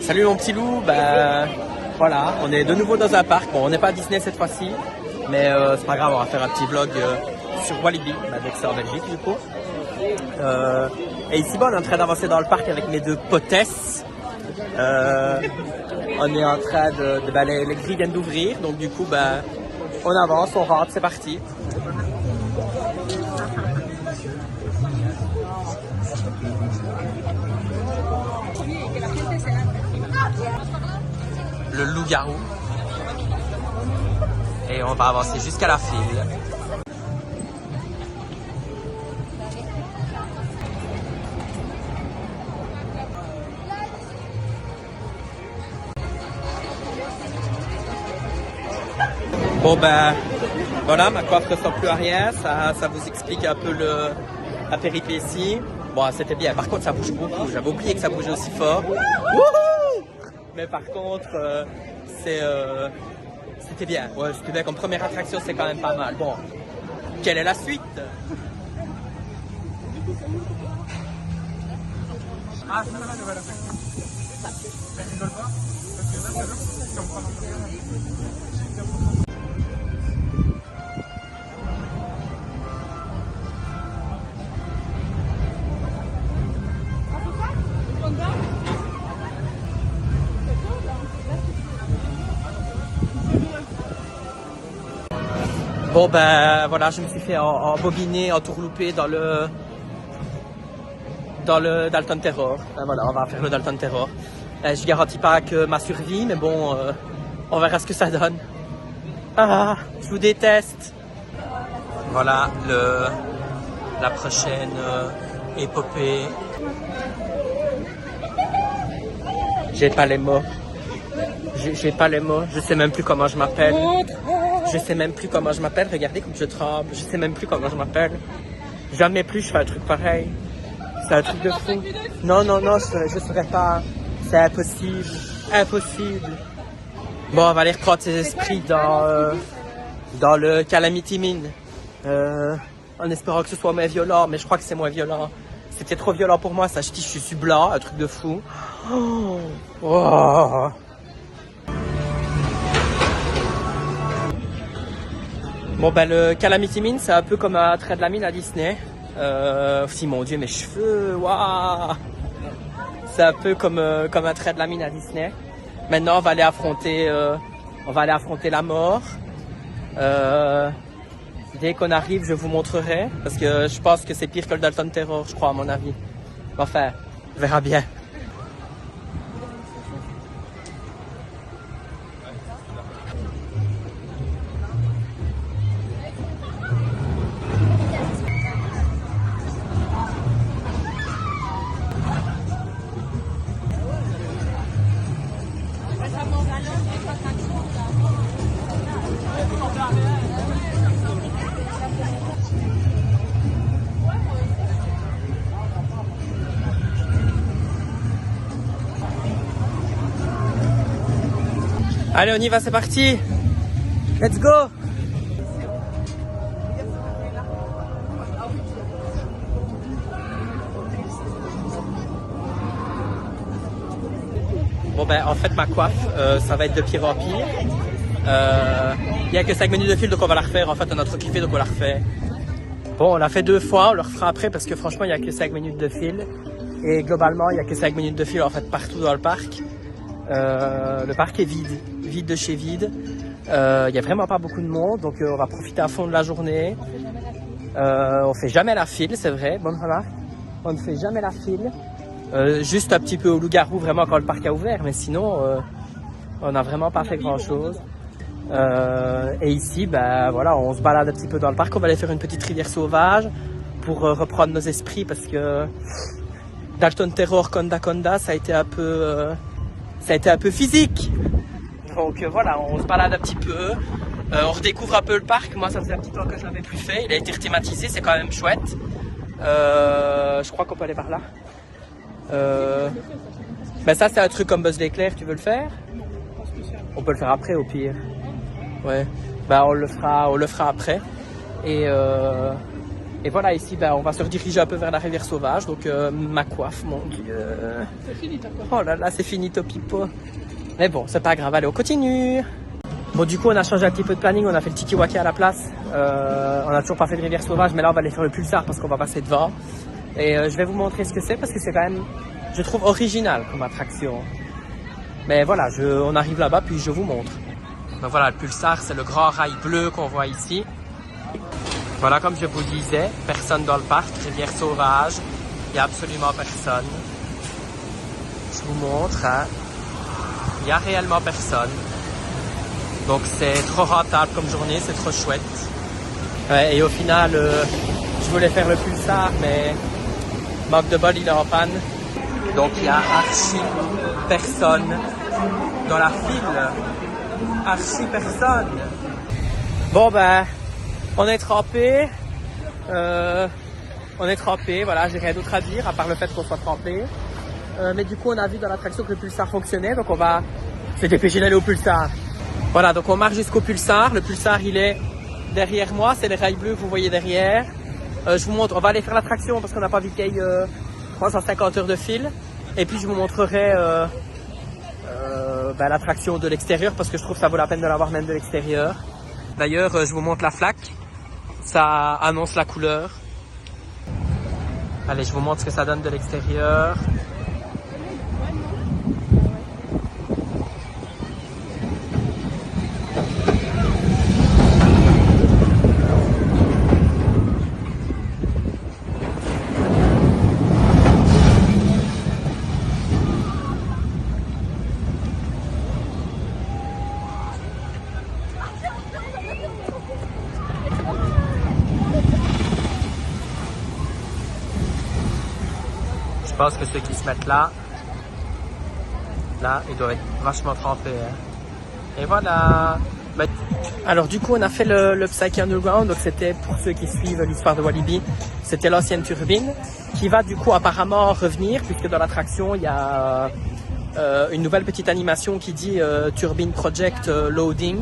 Salut mon petit loup, voilà, on est de nouveau dans un parc. Bon, on n'est pas à Disney cette fois-ci, mais c'est pas grave, on va faire un petit vlog sur Walibi, donc c'est en Belgique du coup. Et ici, on est en train d'avancer dans le parc avec mes deux potesses. On est en train les grilles viennent d'ouvrir, donc du coup, on avance, on rentre, c'est parti. Le loup-garou. Et on va avancer jusqu'à la file. Bon voilà, ma coiffe ne ressemble plus à rien, ça vous explique un peu la péripétie. Bon, c'était bien, par contre ça bouge beaucoup, j'avais oublié que ça bougeait aussi fort. Wouhou! Mais par contre, c'était bien, ouais, c'était bien, comme première attraction c'est quand même pas mal. Bon, quelle est la suite? Bon voilà, je me suis fait embobiner, entourlouper dans le Dalton Terror. Voilà, on va faire le Dalton Terror. Je garantis pas que ma survie, mais bon, on verra ce que ça donne. Ah, je vous déteste. Voilà la prochaine épopée. J'ai pas les mots. J'ai pas les mots. Je sais même plus comment je m'appelle. Je sais même plus comment je m'appelle. Regardez comme je tremble. Je sais même plus comment je m'appelle. Jamais plus je fais un truc pareil. C'est un truc de fou. Non, je saurais pas. C'est impossible. Impossible. Bon, on va aller reprendre ses esprits dans le Calamity Mine. En espérant que ce soit moins violent, mais je crois que c'est moins violent. C'était trop violent pour moi, ça. Je suis blanc, un truc de fou. Oh. Bon, le Calamity Mine, c'est un peu comme un trait de la mine à Disney. Si, mon Dieu, mes cheveux, waouh! C'est un peu comme un trait de la mine à Disney. Maintenant, on va aller affronter la mort. Dès qu'on arrive, je vous montrerai, parce que je pense que c'est pire que le Dalton Terror, je crois, à mon avis. Enfin, on verra bien. Allez, on y va, c'est parti. Let's go. Bon en fait ma coiffe, ça va être de pire en pire. Il n'y a que 5 minutes de fil, donc on va la refaire. En fait, on a trop kiffé, donc on la refait. Bon, on l'a fait 2 fois, on le refera après parce que franchement, il n'y a que 5 minutes de fil. Et globalement, il n'y a que 5 minutes de fil en fait partout dans le parc. Le parc est vide de chez vide. Il n'y a vraiment pas beaucoup de monde, donc on va profiter à fond de la journée. On fait jamais la file, c'est vrai. Bon, voilà. On ne fait jamais la file. Juste un petit peu au loup-garou, vraiment quand le parc a ouvert, mais sinon, on n'a vraiment pas fait grand-chose. Et ici, voilà, on se balade un petit peu dans le parc. On va aller faire une petite rivière sauvage pour reprendre nos esprits parce que Dalton Terror Conda Conda, ça a été un peu physique. Donc voilà, on se balade un petit peu, on redécouvre un peu le parc. Moi, ça faisait un petit temps que je l'avais plus fait. Il a été thématisé, c'est quand même chouette. Je crois qu'on peut aller par là. Ça, c'est un truc comme Buzz l'éclair. Tu veux le faire? On peut le faire après, au pire. Ouais. On le fera après. Et Et voilà, ici, on va se rediriger un peu vers la rivière sauvage. Donc, ma coiffe, mon Dieu. C'est fini ta coiffe. Oh là là, c'est fini, Topipo. Mais bon, c'est pas grave, allez, on continue. Bon, du coup, on a changé un petit peu de planning. On a fait le Tikiwaka à la place. On a toujours pas fait de rivière sauvage, mais là, on va aller faire le pulsar parce qu'on va passer devant. Et je vais vous montrer ce que c'est parce que c'est quand même, je trouve, original comme attraction. Mais voilà, on arrive là-bas, puis je vous montre. Donc voilà, le pulsar, c'est le grand rail bleu qu'on voit ici. Voilà, comme je vous le disais, personne dans le parc, rivière sauvage, il n'y a absolument personne. Je vous montre, hein. Il n'y a réellement personne. Donc c'est trop rentable comme journée, c'est trop chouette. Ouais, et au final, je voulais faire le pulsar, mais manque de bol, il est en panne. Donc il y a archi personne dans la file. Archi personne. Bon on est trempé. Voilà, j'ai rien d'autre à dire à part le fait qu'on soit trempé. Mais du coup, on a vu dans l'attraction que le pulsar fonctionnait, donc on va se dépêcher d'aller au pulsar. Voilà, donc on marche jusqu'au pulsar. Le pulsar, il est derrière moi, c'est les rails bleus que vous voyez derrière. Je vous montre, on va aller faire l'attraction parce qu'on n'a pas vu qu'il y ait 350 heures de fil. Et puis je vous montrerai l'attraction de l'extérieur parce que je trouve que ça vaut la peine de l'avoir même de l'extérieur. D'ailleurs, je vous montre la flaque. Ça annonce la couleur. Allez, je vous montre ce que ça donne de l'extérieur. Je pense que ceux qui se mettent là, ils doivent être vachement trempés. Hein. Et voilà. Alors du coup, on a fait le Psyche Underground. Donc c'était, pour ceux qui suivent l'histoire de Walibi, c'était l'ancienne turbine qui va du coup apparemment revenir puisque dans l'attraction, il y a une nouvelle petite animation qui dit Turbine Project Loading.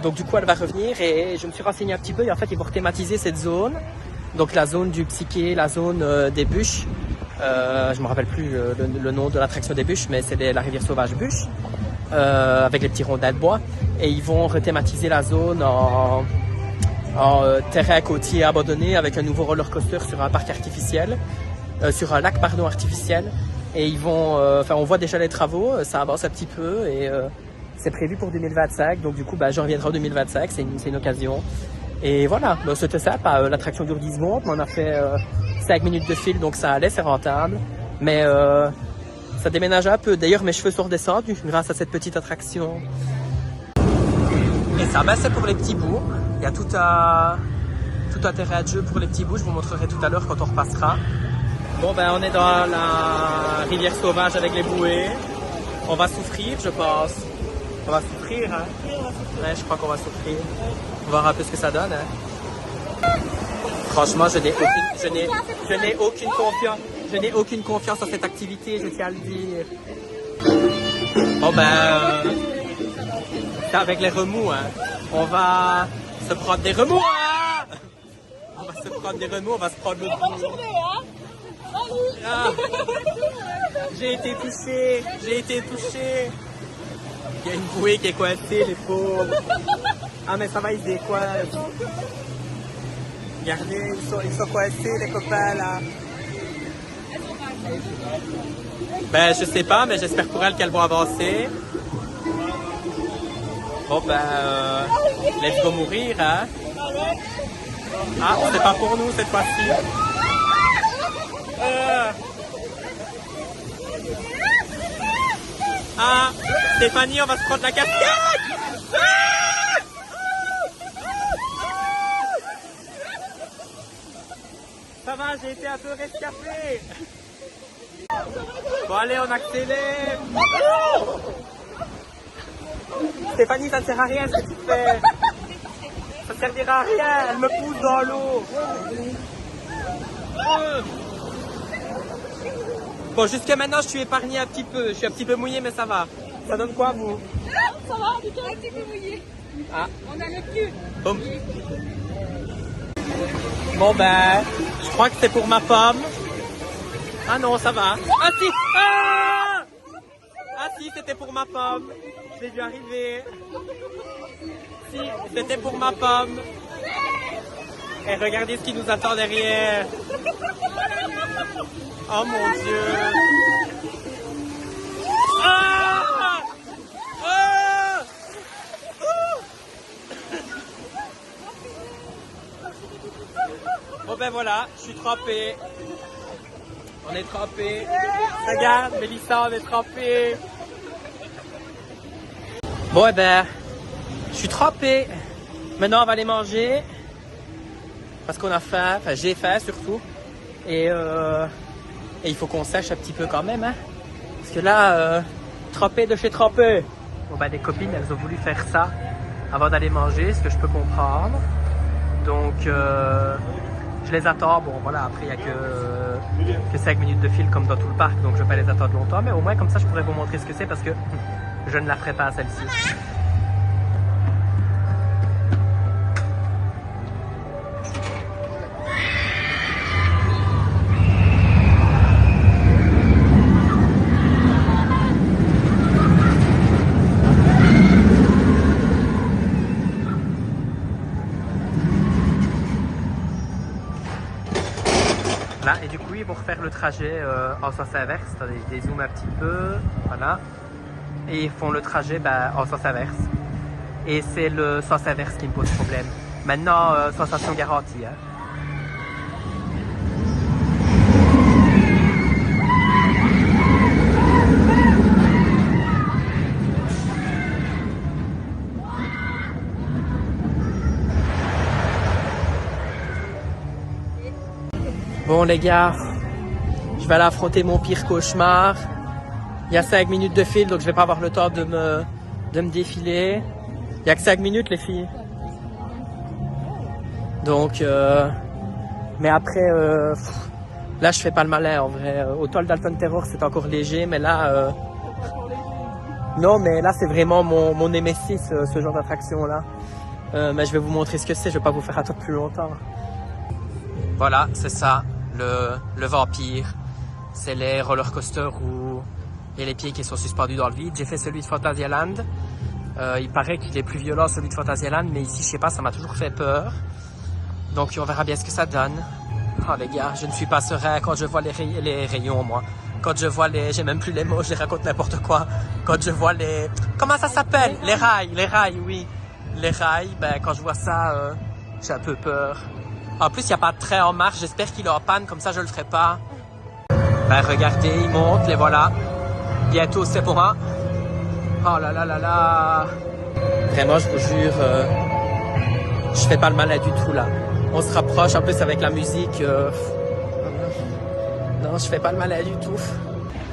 Donc du coup, elle va revenir et je me suis renseigné un petit peu et en fait, ils vont thématiser cette zone. Donc la zone du Psyché, la zone des bûches. Je me rappelle plus le nom de l'attraction des bûches, mais c'est la rivière sauvage bûche avec les petits rondins de bois. Et ils vont rethématiser la zone en terrain côtier abandonné avec un nouveau roller coaster sur un parc artificiel, sur un lac artificiel. Et ils vont, on voit déjà les travaux, ça avance un petit peu et c'est prévu pour 2025. Donc du coup, j'en reviendrai en 2025, c'est une occasion. Et voilà, c'était ça. L'attraction dure 10 secondes, mais on a fait 5 minutes de fil, donc ça allait, c'est rentable. Mais ça déménage un peu. D'ailleurs, mes cheveux sont redescendus grâce à cette petite attraction. Et ça, c'est pour les petits bouts. Il y a tout un terrain de jeu pour les petits bouts. Je vous montrerai tout à l'heure quand on repassera. Bon, on est dans la rivière sauvage avec les bouées. On va souffrir, je pense. On va souffrir, hein? Ouais, je crois qu'on va souffrir. On va voir un peu ce que ça donne, hein? Franchement, je n'ai aucune confiance en cette activité, je tiens à le dire. Bon c'est avec les remous, hein. On va se prendre des remous, hein. On va se prendre des remous, on va se prendre l'autre bout. Ah. J'ai été touché. Il y a une bouée qui est coincée, les pauvres. Ah mais ça va, ils se décoincent. Regardez, ils sont coincés, les copains, là. Je sais pas, mais j'espère pour elles qu'elles vont avancer. Bon, let's go mourir, hein. Ah, c'est pas pour nous cette fois-ci. Ah, Stéphanie, on va se prendre la cascade. Ça va, j'ai été un peu rescapé. Bon allez, on accélère. Stéphanie, ça ne sert à rien ce que tu fais. Ça ne servira à rien, elle me pousse dans l'eau. Bon, jusqu'à maintenant, je suis épargné un petit peu. Je suis un petit peu mouillé, mais ça va. Ça donne quoi, vous? Ça va, du coup, un petit peu mouillé. Ah. On a le cul. Boum. Bon ben, je crois que c'est pour ma pomme. Ah non, ça va. Ah si! Ah, ah si, c'était pour ma pomme. Je l'ai vu arriver. Si, c'était pour ma pomme. Et regardez ce qui nous attend derrière. Oh mon Dieu. Ah! Ah! Bon ben voilà, je suis trempé. On est trempé. Regarde, Mélissa, on est trempé. Bon, eh ben, je suis trempé. Maintenant, on va aller manger. Parce qu'on a faim. Enfin, j'ai faim surtout. Et il faut qu'on sèche un petit peu quand même. Hein. Parce que là, trempé de chez trempé. Bon, ben, les copines, elles ont voulu faire ça avant d'aller manger, ce que je peux comprendre. Donc, je les attends. Bon, voilà, après, il n'y a que 5 minutes de fil comme dans tout le parc. Donc, je ne vais pas les attendre longtemps. Mais au moins, comme ça, je pourrais vous montrer ce que c'est parce que je ne la ferai pas, celle-ci. Voilà, et du coup, ils vont refaire le trajet en sens inverse. Attendez, je dézoome un petit peu. Voilà. Et ils font le trajet en sens inverse. Et c'est le sens inverse qui me pose problème. Maintenant, sensation garantie. Hein. Bon les gars, je vais aller affronter mon pire cauchemar. Il y a 5 minutes de fil, donc je vais pas avoir le temps de me défiler. Il y a que 5 minutes les filles. Donc, mais après, là je fais pas le malin en vrai. Autant le Dalton Terror c'est encore léger, mais là, non mais là c'est vraiment mon némésis, ce genre d'attraction là. Mais je vais vous montrer ce que c'est, je vais pas vous faire attendre plus longtemps. Voilà, c'est ça, le vampire. C'est les roller coasters où il y a les pieds qui sont suspendus dans le vide. J'ai fait celui de Fantasyland. Il paraît qu'il est plus violent celui de Fantasyland, mais ici, je sais pas, ça m'a toujours fait peur. Donc on verra bien ce que ça donne. Oh les gars, je ne suis pas serein quand je vois les rayons, moi. Quand je vois j'ai même plus les mots, je les raconte n'importe quoi. Quand je vois comment ça s'appelle? Les rails, oui. Les rails, ben quand je vois ça, j'ai un peu peur. En plus, il n'y a pas de train en marche, j'espère qu'il est en panne, comme ça je le ferai pas. Ben regardez, il monte, les voilà. Bientôt c'est pour moi. Oh là là là là. Vraiment, je vous jure, je fais pas le malin du tout là. On se rapproche, en plus avec la musique. Non, je fais pas le malin du tout.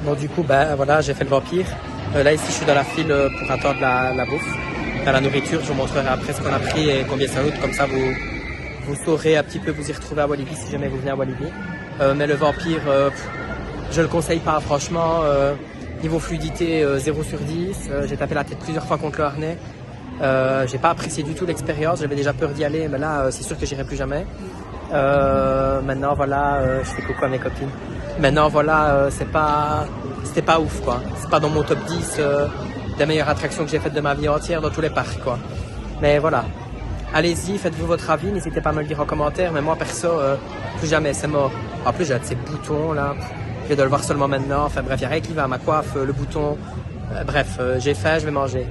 Bon, du coup, ben voilà, j'ai fait le vampire. Là, ici, je suis dans la file pour attendre la bouffe. La nourriture, je vous montrerai après ce qu'on a pris et combien ça coûte. Comme ça, vous saurez un petit peu vous y retrouver à Walibi si jamais vous venez à Walibi. Mais le vampire, je le conseille pas, franchement. Niveau fluidité, 0 sur 10. J'ai tapé la tête plusieurs fois contre le harnais. J'ai pas apprécié du tout l'expérience. J'avais déjà peur d'y aller, mais là, c'est sûr que j'irai plus jamais. Maintenant, voilà, je fais coucou à mes copines. Maintenant, voilà, c'était pas ouf, quoi. C'est pas dans mon top 10 des meilleures attractions que j'ai faites de ma vie entière dans tous les parcs, quoi. Mais voilà. Allez-y, faites-vous votre avis, n'hésitez pas à me le dire en commentaire, mais moi perso, plus jamais, c'est mort. En plus, j'ai de ces boutons là, je vais de le voir seulement maintenant, enfin bref, il n'y a rien qui va, ma coiffe, le bouton, bref, j'ai faim, je vais manger.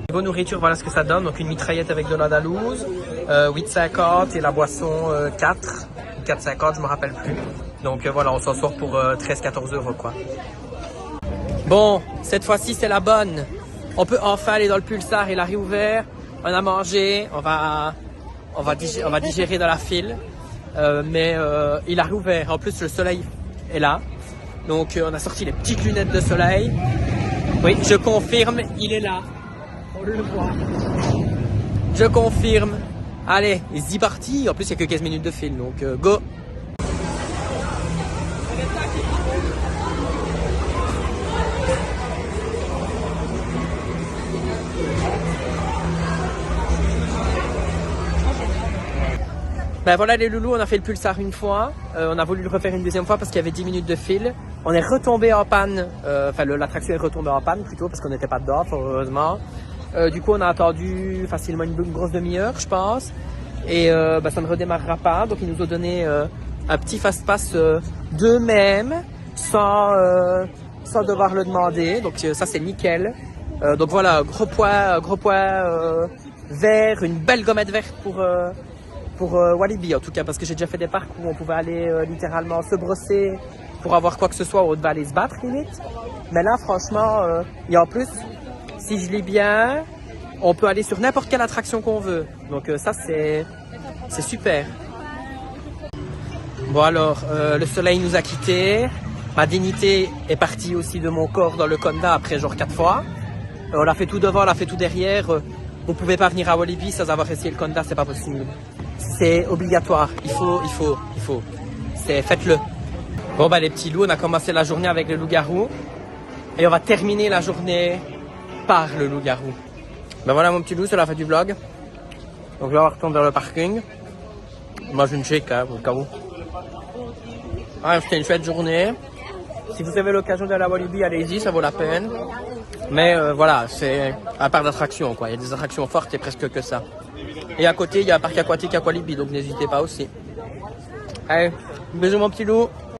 Niveau nourriture, voilà ce que ça donne, donc une mitraillette avec de l'andalouse, 8,50 et la boisson 4, 4,50, je me rappelle plus. Donc voilà, on s'en sort pour 13-14 € quoi. Bon, cette fois-ci c'est la bonne. On peut enfin aller dans le Pulsar, il a réouvert. On a mangé, on va digérer dans la file, mais il a rouvert. En plus, le soleil est là, donc on a sorti les petites lunettes de soleil. Oui, je confirme, il est là. On le voit. Je confirme. Allez, c'est parti. En plus, il n'y a que 15 minutes de file, donc go. Ben voilà les loulous, on a fait le pulsar une fois, on a voulu le refaire une deuxième fois parce qu'il y avait 10 minutes de fil. On est retombé en panne, l'attraction est retombée en panne plutôt parce qu'on n'était pas dedans, heureusement. Du coup on a attendu facilement une grosse demi-heure je pense. Et ça ne redémarrera pas, donc ils nous ont donné un petit fast-pass d'eux-mêmes sans devoir le demander, donc ça c'est nickel. Donc voilà, gros poids vert, une belle gommette verte pour Walibi en tout cas, parce que j'ai déjà fait des parcs où on pouvait aller littéralement se brosser pour avoir quoi que ce soit, ou on devait aller se battre limite. Mais là franchement, et en plus, si je lis bien, on peut aller sur n'importe quelle attraction qu'on veut. Donc ça c'est super. Bon alors, le soleil nous a quittés. Ma dignité est partie aussi de mon corps dans le Conda après genre 4 fois. On l'a fait tout devant, on l'a fait tout derrière. Vous pouvez pas venir à Walibi sans avoir essayé le Conda, c'est pas possible. C'est obligatoire, il faut. Faites-le. Bon bah les petits loups, on a commencé la journée avec le loup-garou. Et on va terminer la journée par le loup-garou. Ben voilà mon petit loup, c'est la fin du vlog. Donc là on retourne vers le parking. On mange une shake au cas où. Ouais, c'était une chouette journée. Si vous avez l'occasion d'aller à Walibi, allez-y, ça vaut la peine. Mais voilà, c'est à part d'attractions quoi. Il y a des attractions fortes et presque que ça. Et à côté, il y a un parc aquatique à Walibi, donc n'hésitez pas aussi. Allez, bisous mon petit loup.